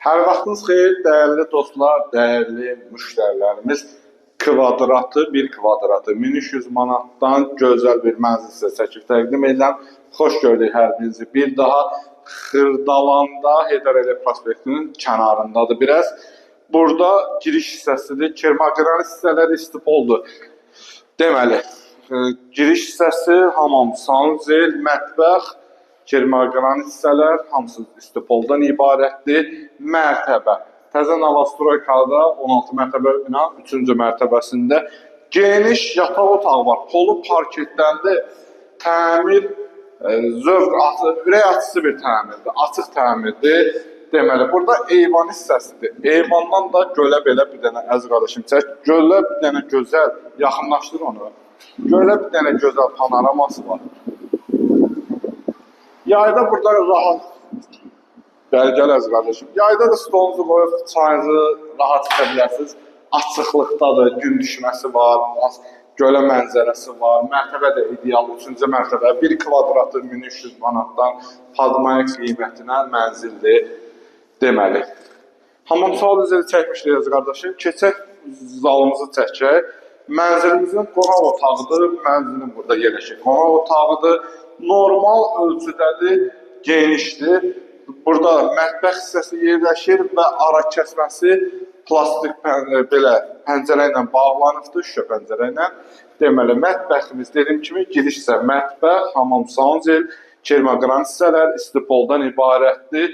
Hər vaxtınız xeyir, dəyərli dostlar, dəyərli müştərilərimiz. Kvadratı, bir kvadratı 1300 manatdan gözəl bir mənzil sizə çəkib təqdim edirəm. Xoş gördük hər birinizi. Bir daha Xırdalanda Heydər Əliyev prospektinin kənarındadır biraz. Burada giriş hissəsidir. Kermaqranit hissələri istipoldur. Deməli, giriş hissəsi hamam, sanuzel, mətbəx, kermaqranit hissələr hamısı istipoldan ibarətdir. Mərtəbə. Təzə Novostroykada 16 mərtəbə bina 3-cü mərtəbəsində geniş yataq otağı var. Polu parketləndi. Təmir ürək açıcı bir təmirdir. Açıq təmirdir. Deməli, burada eyvan hissəsidir. Eyvandan da gölə belə bir dənə əziz qardaşım çək. Gölə bir dənə gözəl, yaxınlaşdır onu. Gölə bir dənə gözəl panoraması var. Yayda burada rahat gəl əziz qardaşım. Yayda da stolunuzu qoyub çayınızı rahat içə bilərsiniz. Açıqlıqdadır, gün düşməsi var, gölə mənzərəsi var. Mərtəbə də ideal, 3-cü mərtəbə. 1 kvadratı 1300 manatdan padmayak qiymətinə mənzildir. Deməli, hamam sual üzeri çəkmişdik əziz qardaşım. Keçək zalımızı çəkək. Mənzilimizin qonaq otağıdır. Mənzilin burada yerləşir. Qonaq otağıdır. Normal ölçüdədir, genişdir. Burada mətbəx hissəsi yerləşir və ara kəsməsi plastik belə pəncərə ilə bağlanıbdır, şüşə pəncərə ilə. Deməli, mətbəximiz dediyim kimi giriş isə mətbəx, hamam, sanuzel, kermaqranit hissələr istipoldan ibarətdir.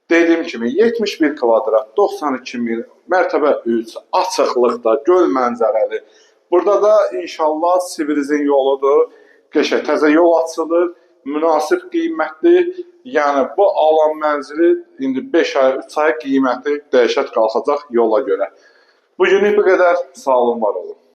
Dediyim kimi 71 kvadrat, 92 mil, mərtəbə 3, açıqlıqda, göl mənzərəli. Burada da inşallah Sivirizin yoludur. Qəşəng təzə yol açılır, münasib qiymətli. Yəni bu alan mənzili indi 5 ay, 3 ay qiyməti dəhşət qalxacaq yola görə. Bugünlük bu qədər. Sağ olun, var olun.